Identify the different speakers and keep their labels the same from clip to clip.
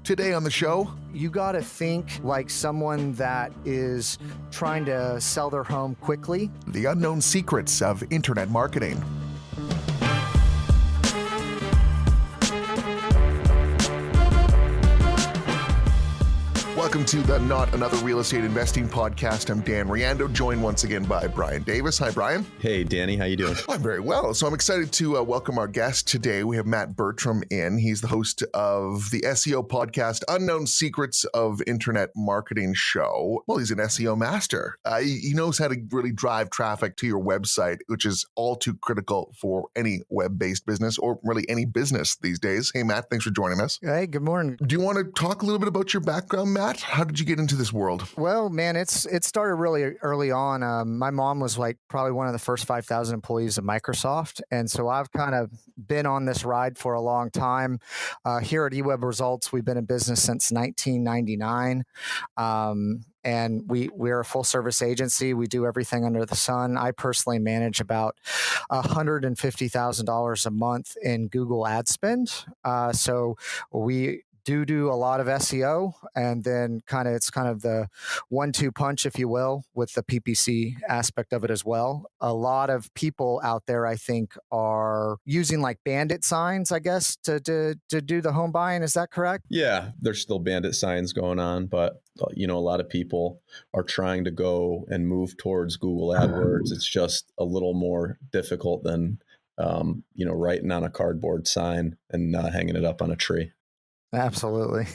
Speaker 1: Today on the show,
Speaker 2: You got to think like someone that is trying to sell their home quickly.
Speaker 1: the unknown secrets of internet marketing. Welcome to the Not Another Real Estate Investing Podcast. I'm Dan Riando, joined once again by Brian Davis. Hi, Brian.
Speaker 3: Hey, Danny, how you doing?
Speaker 1: I'm very well. So I'm excited to welcome our guest today. We have Matt Bertram in. He's the host of the SEO podcast, Unknown Secrets of Internet Marketing Show. Well, he's an SEO master. He knows how to really drive traffic to your website, which is all too critical for any web-based business or really any business these days. Hey, Matt, thanks for joining us.
Speaker 2: Hey, good morning.
Speaker 1: Do you want to talk a little bit about your background, Matt? How did you get into this world?
Speaker 2: Well, man, it started really early on. My mom was like probably one of the first 5,000 employees of Microsoft. And so I've kind of been on this ride for a long time. Here at eWeb Results, we've been in business since 1999. And we're a full service agency. We do everything under the sun. I personally manage about $150,000 a month in Google ad spend. So we do a lot of SEO, and then it's kind of the 1-2 punch, if you will, with the PPC aspect of it as well. A lot of people out there, I think, are using like bandit signs, I guess, to do the home buying. Is that correct?
Speaker 3: Yeah, there's still bandit signs going on, but a lot of people are trying to go and move towards Google AdWords. It's just a little more difficult than writing on a cardboard sign and hanging it up on a tree.
Speaker 2: Absolutely.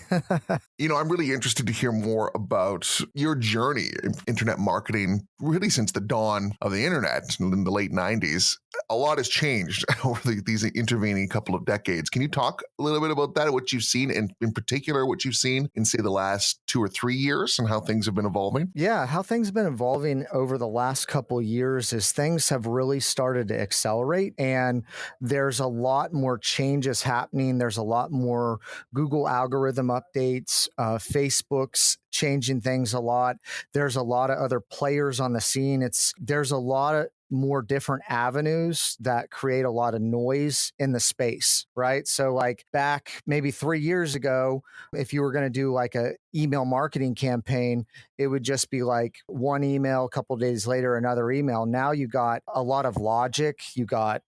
Speaker 1: I'm really interested to hear more about your journey in internet marketing, really since the dawn of the internet in the late 90s. A lot has changed over these intervening couple of decades. Can you talk a little bit about that, what you've seen, and in particular, what you've seen in, say, the last 2 or 3 years and how things have been evolving?
Speaker 2: Yeah, how things have been evolving over the last couple of years is things have really started to accelerate, and there's a lot more changes happening. There's a lot more Google algorithm updates, Facebook's changing things a lot. There's a lot of other players on the scene. There's a lot of more different avenues that create a lot of noise in the space, right? So like back maybe 3 years ago, if you were going to do like a email marketing campaign, it would just be like one email, a couple of days later, another email. Now you got a lot of logic. You got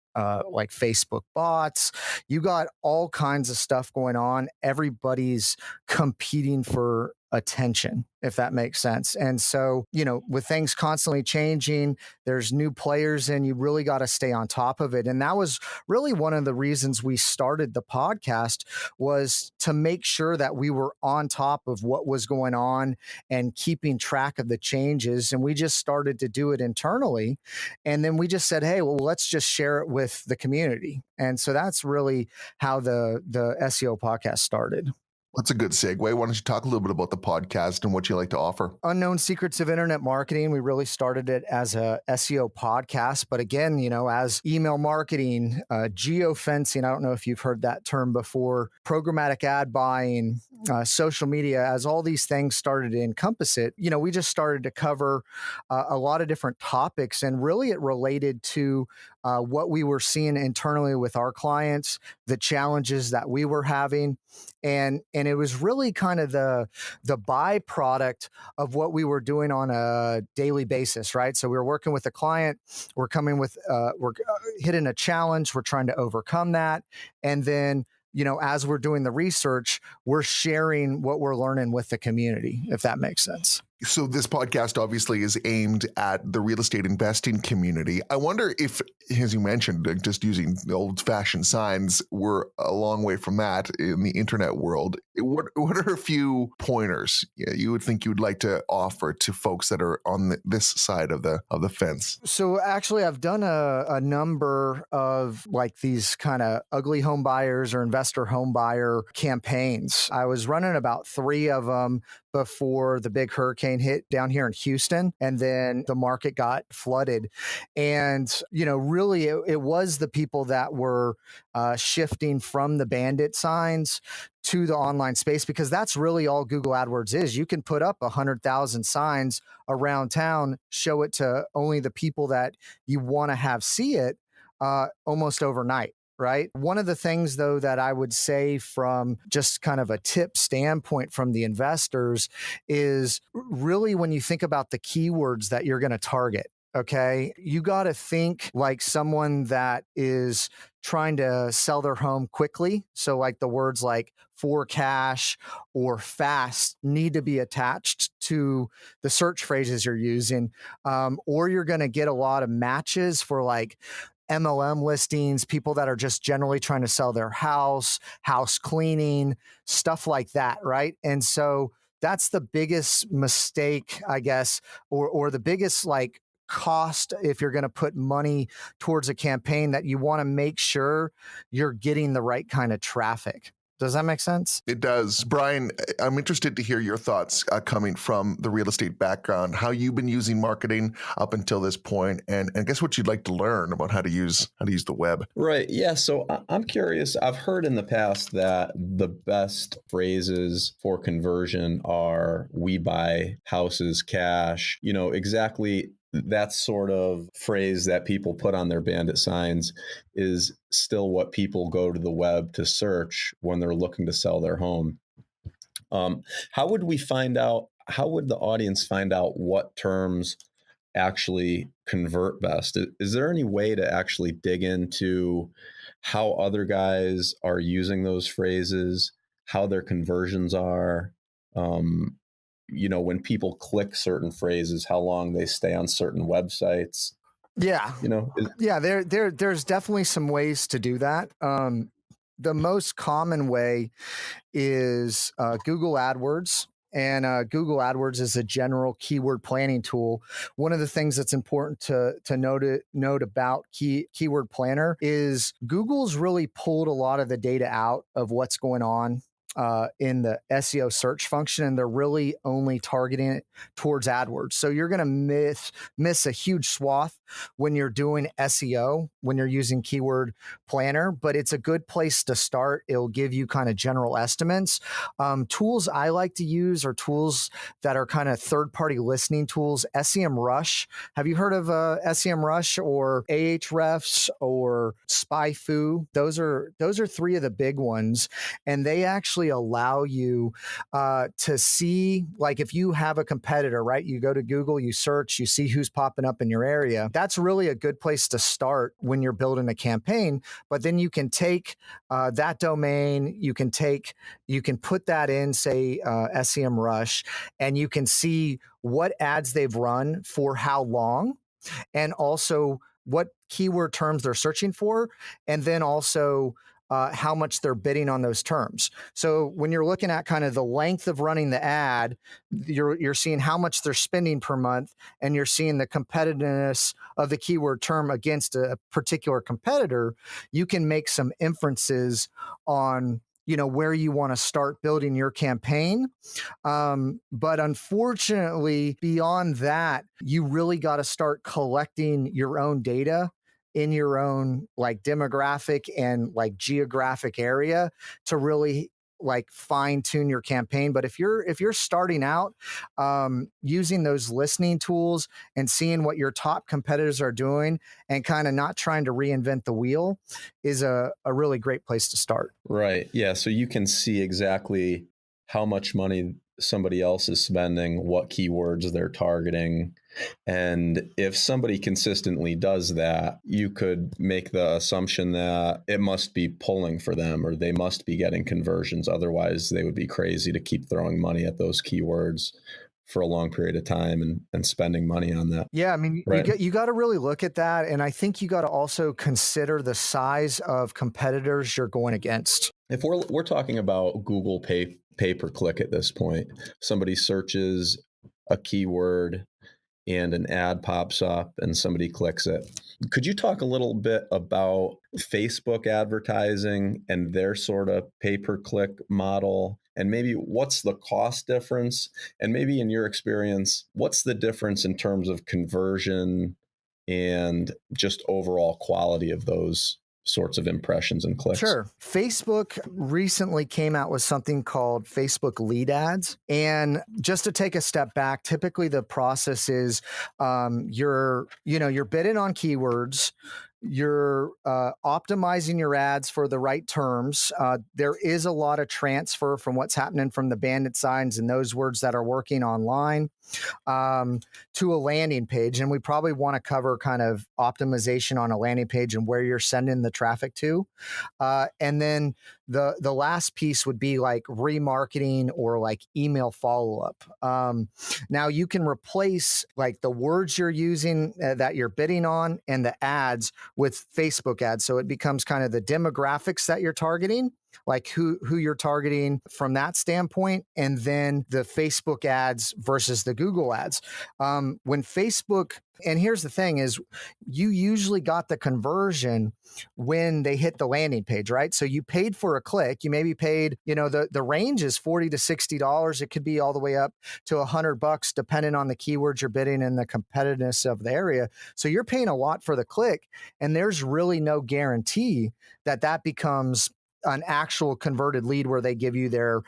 Speaker 2: like Facebook bots, you got all kinds of stuff going on. Everybody's competing for attention, if that makes sense. And so, with things constantly changing, there's new players and you really got to stay on top of it. And that was really one of the reasons we started the podcast, was to make sure that we were on top of what was going on and keeping track of the changes. And we just started to do it internally. And then we just said, hey, well, let's just share it with the community. And so that's really how the SEO podcast started.
Speaker 1: That's a good segue. Why don't you talk a little bit about the podcast and what you like to offer?
Speaker 2: Unknown Secrets of Internet Marketing. We really started it as a SEO podcast, but again, as email marketing, geofencing. I don't know if you've heard that term before. Programmatic ad buying, social media. As all these things started to encompass it, we just started to cover a lot of different topics, and really it related to what we were seeing internally with our clients, the challenges that we were having. And it was really kind of the byproduct of what we were doing on a daily basis, right? So we were working with a client, we're hitting a challenge, we're trying to overcome that. And then, as we're doing the research, we're sharing what we're learning with the community, if that makes sense.
Speaker 1: So this podcast obviously is aimed at the real estate investing community. I wonder if, as you mentioned, just using the old-fashioned signs, we're a long way from that in the internet world. What are a few pointers you would think you would like to offer to folks that are on this side of the fence?
Speaker 2: So actually, I've done a number of like these kind of ugly home buyers or investor home buyer campaigns. I was running about 3 of them before the big hurricane hit down here in Houston, and then the market got flooded. And, really it was the people that were shifting from the bandit signs to the online space, because that's really all Google AdWords is. You can put up 100,000 signs around town, show it to only the people that you want to have see it almost overnight. right? One of the things, though, that I would say from just kind of a tip standpoint from the investors is really when you think about the keywords that you're going to target. Okay. You got to think like someone that is trying to sell their home quickly. So, like the words like for cash or fast need to be attached to the search phrases you're using. Or you're going to get a lot of matches for like MLM listings, people that are just generally trying to sell their house cleaning, stuff like that. Right. And so, that's the biggest mistake, I guess, or the biggest like cost if you're going to put money towards a campaign, that you want to make sure you're getting the right kind of traffic. Does that make sense?
Speaker 1: It does. Brian, I'm interested to hear your thoughts coming from the real estate background, how you've been using marketing up until this point, and guess what you'd like to learn about how to use the web.
Speaker 3: Right. Yeah. So I'm curious. I've heard in the past that the best phrases for conversion are "we buy houses cash." Exactly. That sort of phrase that people put on their bandit signs is still what people go to the web to search when they're looking to sell their home. How would we find out? How would the audience find out what terms actually convert best? Is there any way to actually dig into how other guys are using those phrases, how their conversions are? When people click certain phrases, how long they stay on certain websites.
Speaker 2: Yeah. There's definitely some ways to do that. The most common way is Google AdWords. And Google AdWords is a general keyword planning tool. One of the things that's important to note about Keyword Planner is Google's really pulled a lot of the data out of what's going on in the SEO search function, and they're really only targeting it towards AdWords. So you're going to miss a huge swath when you're doing SEO, when you're using Keyword Planner, but it's a good place to start. It'll give you kind of general estimates. Tools I like to use are tools that are kind of third-party listening tools. SEMrush. Have you heard of SEMrush or Ahrefs or SpyFu? Those are three of the big ones, and they actually allow you to see, like if you have a competitor, right? You go to Google, you search, you see who's popping up in your area. That's really a good place to start when you're building a campaign. But then you can take that domain, you can put that in, say, SEMrush, and you can see what ads they've run for how long, and also what keyword terms they're searching for, and then also how much they're bidding on those terms. So when you're looking at kind of the length of running the ad, you're seeing how much they're spending per month, and you're seeing the competitiveness of the keyword term against a particular competitor. You can make some inferences on where you want to start building your campaign. But unfortunately, beyond that, you really got to start collecting your own data in your own like demographic and like geographic area to really like fine tune your campaign. But if you're starting out using those listening tools and seeing what your top competitors are doing and kind of not trying to reinvent the wheel is a really great place to start.
Speaker 3: Right. Yeah. So you can see exactly how much money somebody else is spending, what keywords they're targeting. And if somebody consistently does that, you could make the assumption that it must be pulling for them, or they must be getting conversions. Otherwise, they would be crazy to keep throwing money at those keywords for a long period of time and spending money on that.
Speaker 2: Yeah, I mean, right. you got to really look at that. And I think you got to also consider the size of competitors you're going against.
Speaker 3: If we're talking about Google pay-per-click at this point, somebody searches a keyword and an ad pops up and somebody clicks it. Could you talk a little bit about Facebook advertising and their sort of pay-per-click model? And maybe what's the cost difference? And maybe in your experience, what's the difference in terms of conversion and just overall quality of those sorts of impressions and clicks?
Speaker 2: Sure. Facebook recently came out with something called Facebook lead ads. And just to take a step back, typically the process is you're bidding on keywords. You're optimizing your ads for the right terms. There is a lot of transfer from what's happening from the bandit signs and those words that are working online to a landing page. And we probably want to cover kind of optimization on a landing page and where you're sending the traffic to. And then the last piece would be like remarketing or like email follow-up. Now you can replace like the words you're using that you're bidding on and the ads with Facebook ads. So it becomes kind of the demographics that you're targeting, like who you're targeting from that standpoint, and then the Facebook ads versus the Google ads. When Facebook, and here's the thing is, you usually got the conversion when they hit the landing page, right? So you paid for a click. You maybe paid, the range is $40 to $60. It could be all the way up to $100 depending on the keywords you're bidding and the competitiveness of the area. So you're paying a lot for the click, and there's really no guarantee that becomes an actual converted lead where they give you their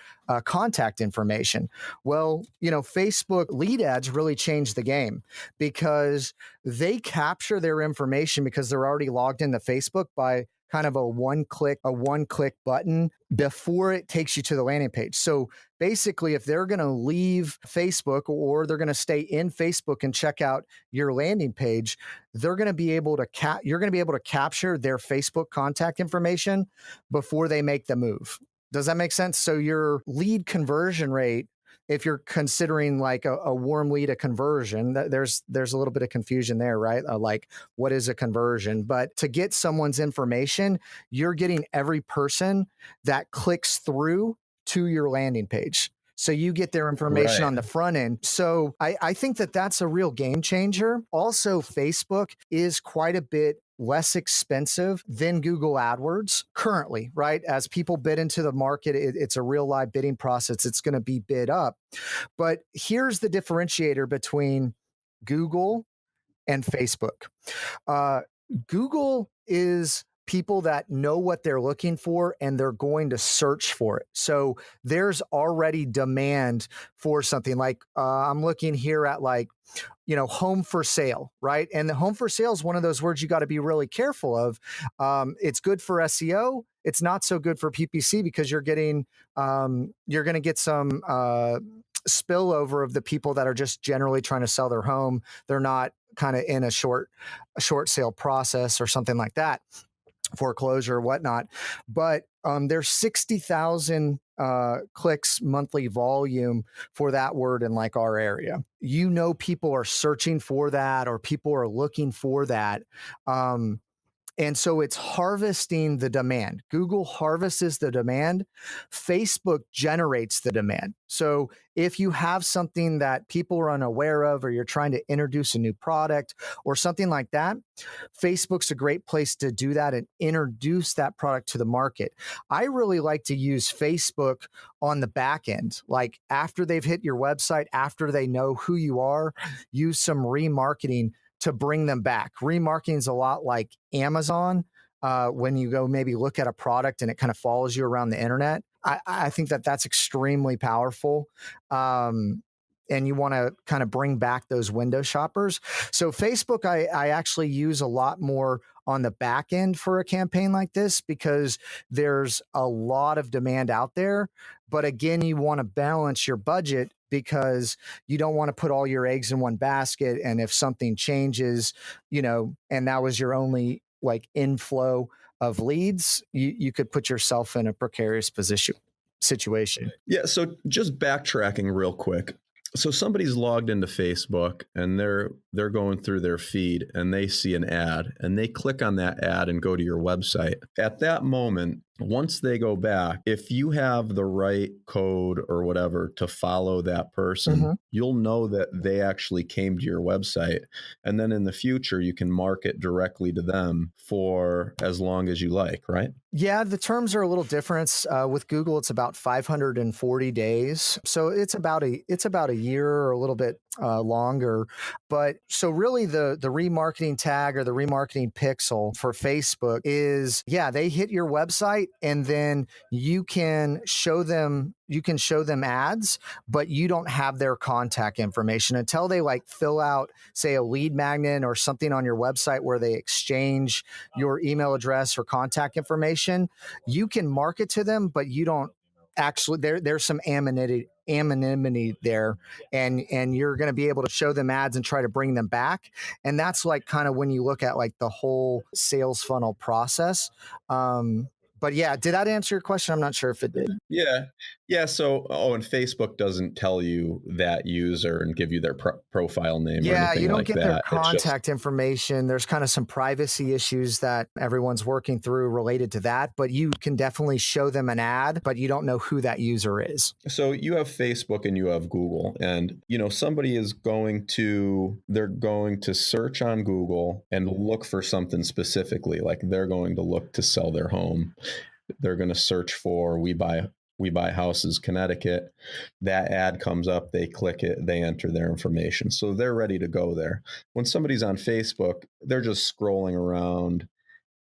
Speaker 2: contact information. Well, Facebook lead ads really changed the game because they capture their information because they're already logged into Facebook by kind of a one-click button before it takes you to the landing page. So basically, if they're going to leave Facebook or they're going to stay in Facebook and check out your landing page, they're going to be able to you're going to be able to capture their Facebook contact information before they make the move. Does that make sense? So your lead conversion rate, if you're considering like a warm lead a conversion, there's a little bit of confusion there, right? Like what is a conversion? But to get someone's information, you're getting every person that clicks through to your landing page. So you get their information on the front end. So I think that's a real game changer. Also, Facebook is quite a bit less expensive than Google AdWords currently, right? As people bid into the market, it's a real live bidding process. It's going to be bid up. But here's the differentiator between Google and Facebook. Google is people that know what they're looking for and they're going to search for it. So there's already demand for something like I'm looking here at like, home for sale, right? And the home for sale is one of those words you got to be really careful of. It's good for SEO. It's not so good for PPC because you're going to get some spillover of the people that are just generally trying to sell their home. They're not kind of in a short sale process or something like that, foreclosure or whatnot. But there's 60,000 clicks monthly volume for that word in like our area. People are searching for that or people are looking for that. And so it's harvesting the demand. Google harvests the demand. Facebook generates the demand. So if you have something that people are unaware of, or you're trying to introduce a new product or something like that, Facebook's a great place to do that and introduce that product to the market. I really like to use Facebook on the back end, like after they've hit your website, after they know who you are, use some remarketing to bring them back. Remarketing is a lot like Amazon. When you go maybe look at a product and it kind of follows you around the internet. I think that's extremely powerful. And you want to kind of bring back those window shoppers. So Facebook, I actually use a lot more on the back end for a campaign like this because there's a lot of demand out there. But again, you want to balance your budget because you don't want to put all your eggs in one basket. And if something changes, and that was your only like inflow of leads, you could put yourself in a precarious situation.
Speaker 3: Yeah. So just backtracking real quick. So somebody's logged into Facebook and they're going through their feed and they see an ad and they click on that ad and go to your website. At that moment, once they go back, if you have the right code or whatever to follow that person, you'll know that they actually came to your website. And then in the future, you can market directly to them for as long as you like, right?
Speaker 2: Yeah, the terms are a little different. With Google, it's about 540 days. So it's about a year or a little bit longer. But so really the remarketing tag or the remarketing pixel for Facebook is, they hit your website website, and then you can show them ads, but you don't have their contact information until they like fill out, say, a lead magnet or something on your website where they exchange your email address or contact information. You can market to them, but you don't actually, there's some anonymity there, and you're going to be able to show them ads and try to bring them back. And that's like kind of when you look at like the whole sales funnel process. But yeah, did that answer your question? I'm not sure if it did.
Speaker 3: Yeah. So, and Facebook doesn't tell you that user and give you their profile name.
Speaker 2: Yeah,
Speaker 3: or anything
Speaker 2: you don't
Speaker 3: like
Speaker 2: get
Speaker 3: that.
Speaker 2: their contact information. There's kind of some privacy issues that everyone's working through related to that, but you can definitely show them an ad, but you don't know who that user is.
Speaker 3: So you have Facebook and you have Google, and somebody is going to search on Google and look for something specifically, like they're going to look to sell their home. They're going to search for We Buy Houses Connecticut. That ad comes up, they click it, they enter their information. So they're ready to go there. When somebody's on Facebook, they're just scrolling around.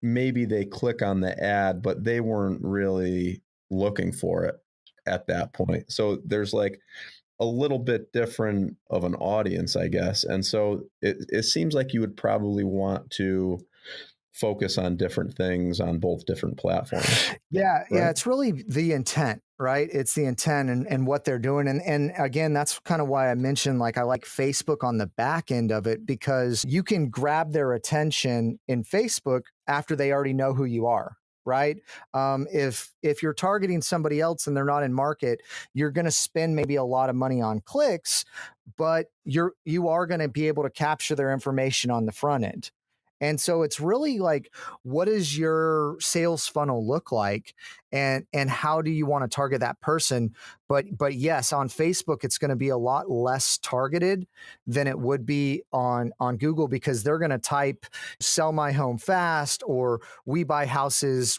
Speaker 3: Maybe they click on the ad, but they weren't really looking for it at that point. So there's like a little bit different of an audience, I guess. And so it seems like you would probably want to focus on different things on both different platforms.
Speaker 2: Yeah.
Speaker 3: Right?
Speaker 2: It's really the intent, right? It's the intent and what they're doing. And again, that's kind of why I mentioned, like, I like Facebook on the back end of it, because you can grab their attention in Facebook after they already know who you are. Right. If you're targeting somebody else and they're not in market, you're going to spend maybe a lot of money on clicks, but you are going to be able to capture their information on the front end. And so it's really like, what does your sales funnel look like, and how do you want to target that person? But yes, on Facebook, it's going to be a lot less targeted than it would be on Google, because they're going to type "sell my home fast" or "we buy houses,"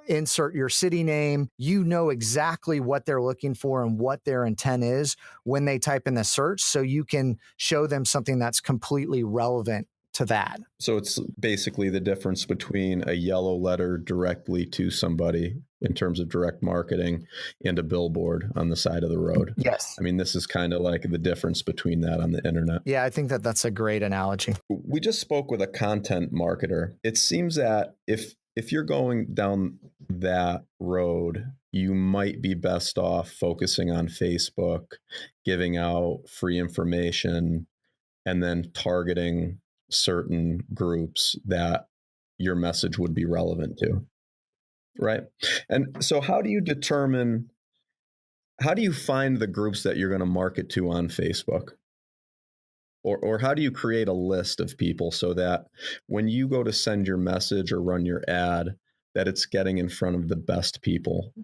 Speaker 2: insert your city name. You know exactly what they're looking for and what their intent is when they type in the search, so you can show them something that's completely relevant to that.
Speaker 3: So it's basically the difference between a yellow letter directly to somebody in terms of direct marketing and a billboard on the side of the road.
Speaker 2: Yes.
Speaker 3: I mean, this is kind of like the difference between that on the internet.
Speaker 2: Yeah, I think that's a great analogy.
Speaker 3: We just spoke with a content marketer. It seems that if you're going down that road, you might be best off focusing on Facebook, giving out free information, and then targeting certain groups that your message would be relevant to, right? And so how do you find the groups that you're going to market to on Facebook? Or how do you create a list of people so that when you go to send your message or run your ad, that it's getting in front of the best people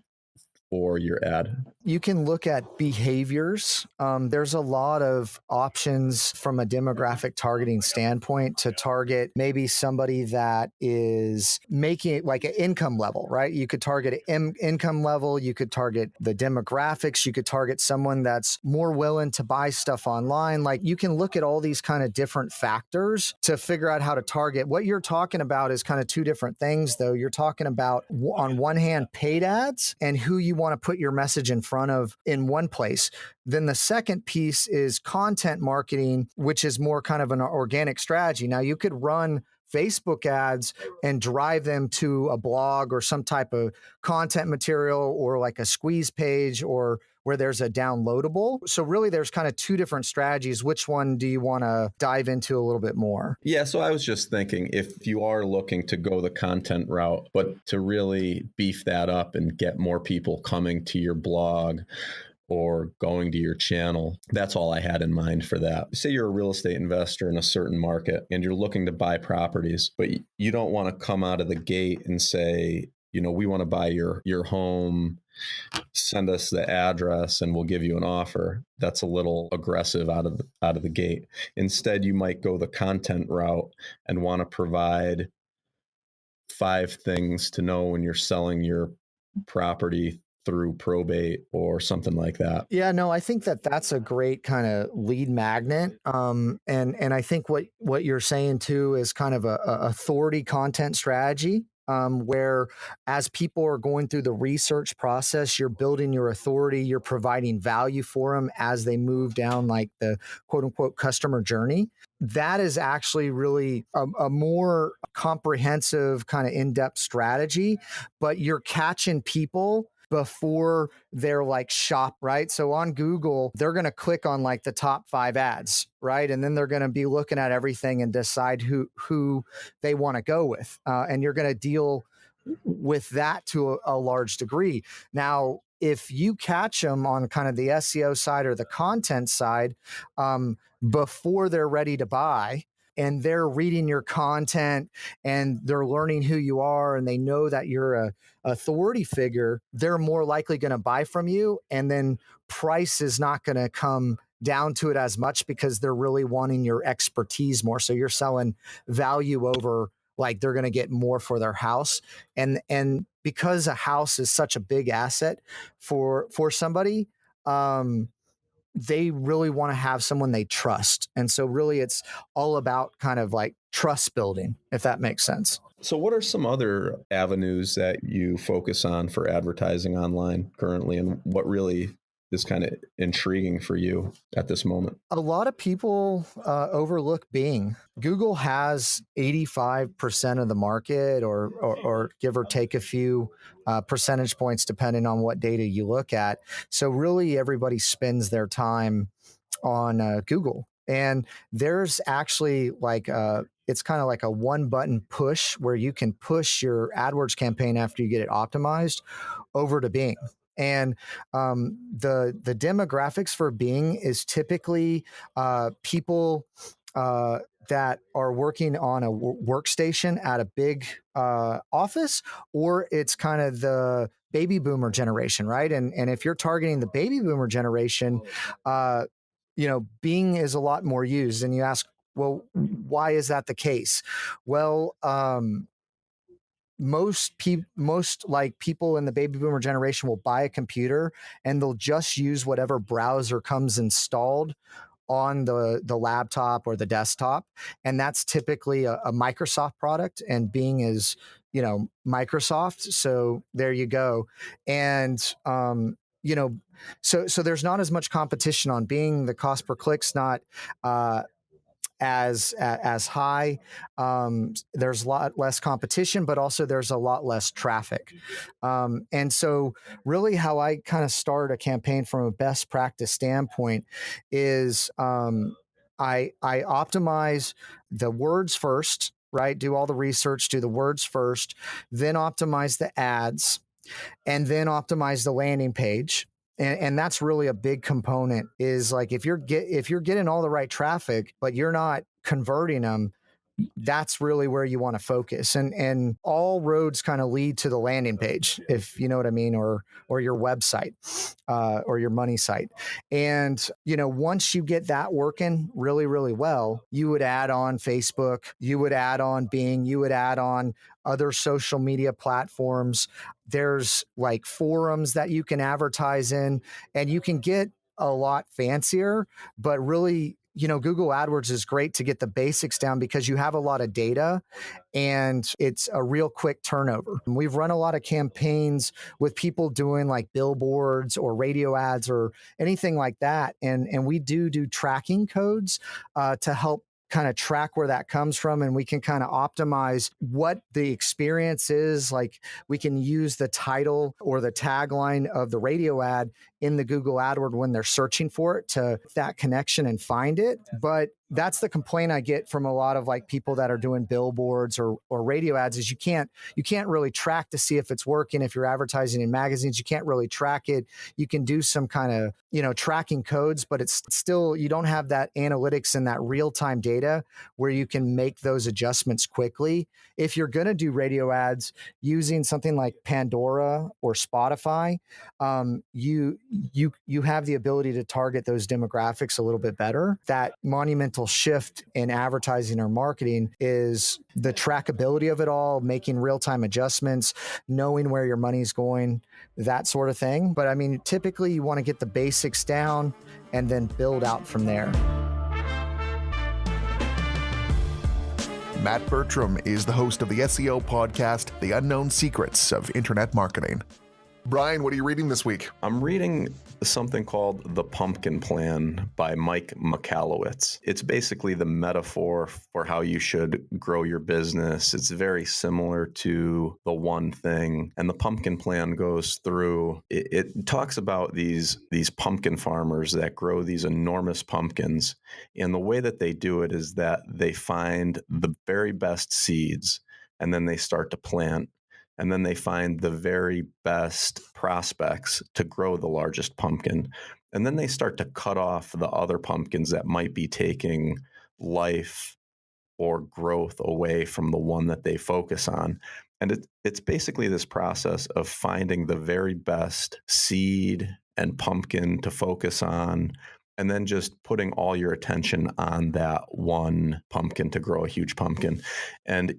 Speaker 3: for your ad?
Speaker 2: You can look at behaviors. There's a lot of options from a demographic targeting standpoint to target maybe somebody that is making it like an income level, right? You could target an income level. You could target the demographics. You could target someone that's more willing to buy stuff online. Like, you can look at all these kind of different factors to figure out how to target. What you're talking about is kind of two different things, though. You're talking about, on one hand, paid ads and who you want to put your message in front of in one place. Then the second piece is content marketing, which is more kind of an organic strategy. Now, you could run Facebook ads and drive them to a blog or some type of content material, or like a squeeze page, or where there's a downloadable. So really, there's kind of two different strategies. Which one do you want to dive into a little bit more?
Speaker 3: Yeah, so I was just thinking, if you are looking to go the content route, but to really beef that up and get more people coming to your blog or going to your channel, that's all I had in mind for that. Say you're a real estate investor in a certain market and you're looking to buy properties, but you don't want to come out of the gate and say, we want to buy your home, send us the address and we'll give you an offer. That's a little aggressive out of the gate. Instead, you might go the content route and want to provide 5 things to know when you're selling your property through probate or something like that.
Speaker 2: Yeah, no, I think that's a great kind of lead magnet. And I think what you're saying too is kind of a authority content strategy. where as people are going through the research process, you're building your authority, you're providing value for them as they move down like the quote unquote customer journey. That is actually really a more comprehensive kind of in-depth strategy, but you're catching people before they're like shop, right? So on Google, they're going to click on like the top 5 ads, right? And then they're going to be looking at everything and decide who they want to go with. And you're going to deal with that to a large degree. Now, if you catch them on kind of the SEO side or the content side before they're ready to buy, and they're reading your content and they're learning who you are and they know that you're a authority figure, they're more likely going to buy from you. And then price is not going to come down to it as much because they're really wanting your expertise more. So you're selling value over, like they're going to get more for their house. And because a house is such a big asset for somebody, they really want to have someone they trust. And so really it's all about kind of like trust building, if that makes sense.
Speaker 3: So what are some other avenues that you focus on for advertising online currently, and what really is kind of intriguing for you at this moment?
Speaker 2: A lot of people overlook Bing. Google has 85% of the market, or give or take a few percentage points, depending on what data you look at. So really everybody spends their time on Google. And there's actually like it's kind of like a one button push where you can push your AdWords campaign after you get it optimized over to Bing. And the demographics for Bing is typically people that are working on a workstation at a big office, or it's kind of the baby boomer generation, right? And if you're targeting the baby boomer generation, Bing is a lot more used. And you ask, well, why is that the case? Well, most people in the baby boomer generation will buy a computer and they'll just use whatever browser comes installed on the laptop or the desktop. And that's typically a Microsoft product, and Bing is, Microsoft. So there you go. And, so there's not as much competition on Bing. The cost per click's not, as high. There's a lot less competition, but also there's a lot less traffic. And so really how I kind of start a campaign from a best practice standpoint is I optimize the words first, right? Do all the research, do the words first, then optimize the ads, and then optimize the landing page. And that's really a big component, is like if you're getting all the right traffic, but you're not converting them, that's really where you want to focus. And all roads kind of lead to the landing page, if you know what I mean, or your website, or your money site. And, once you get that working really, really well, you would add on Facebook, you would add on Bing, you would add on other social media platforms. There's like forums that you can advertise in, and you can get a lot fancier, but really, Google AdWords is great to get the basics down because you have a lot of data and it's a real quick turnover. We've run a lot of campaigns with people doing like billboards or radio ads or anything like that. And we do tracking codes to help kind of track where that comes from, and we can kind of optimize what the experience is. Like we can use the title or the tagline of the radio ad in the Google AdWord when they're searching for it to that connection and find it. But that's the complaint I get from a lot of like people that are doing billboards or radio ads, is you can't really track to see if it's working. If you're advertising in magazines, you can't really track it. You can do some kind of, tracking codes, but it's still, you don't have that analytics and that real-time data where you can make those adjustments quickly. If you're going to do radio ads using something like Pandora or Spotify, you have the ability to target those demographics a little bit better. That monumental shift in advertising or marketing is the trackability of it all, making real-time adjustments, knowing where your money's going, that sort of thing. But I mean, typically you want to get the basics down and then build out from there.
Speaker 1: Matt Bertram is the host of the SEO podcast, The Unknown Secrets of Internet Marketing. Brian, what are you reading this week?
Speaker 3: I'm reading something called The Pumpkin Plan by Mike Michalowicz. It's basically the metaphor for how you should grow your business. It's very similar to The One Thing. And the Pumpkin Plan goes through, it talks about these pumpkin farmers that grow these enormous pumpkins. And the way that they do it is that they find the very best seeds and then they start to plant. And then they find the very best prospects to grow the largest pumpkin. And then they start to cut off the other pumpkins that might be taking life or growth away from the one that they focus on. And it's basically this process of finding the very best seed and pumpkin to focus on, and then just putting all your attention on that one pumpkin to grow a huge pumpkin. And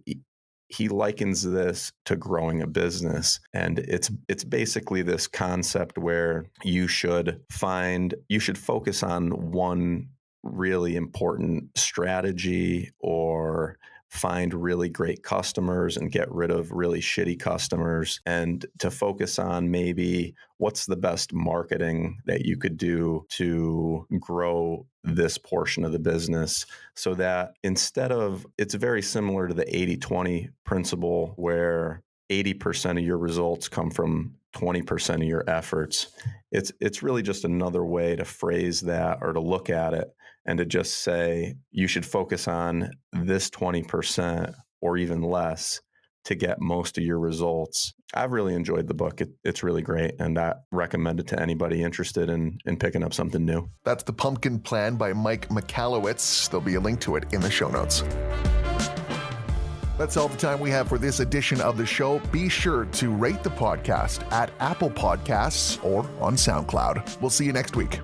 Speaker 3: he likens this to growing a business. And it's basically this concept where you should focus on one really important strategy or find really great customers and get rid of really shitty customers, and to focus on maybe what's the best marketing that you could do to grow this portion of the business, so that it's very similar to the 80-20 principle where 80% of your results come from 20% of your efforts. It's really just another way to phrase that or to look at it, and to just say you should focus on this 20% or even less to get most of your results. I've really enjoyed the book. It's really great, and I recommend it to anybody interested in picking up something new.
Speaker 1: That's The Pumpkin Plan by Mike Michalowicz. There'll be a link to it in the show notes. That's all the time we have for this edition of the show. Be sure to rate the podcast at Apple Podcasts or on SoundCloud. We'll see you next week.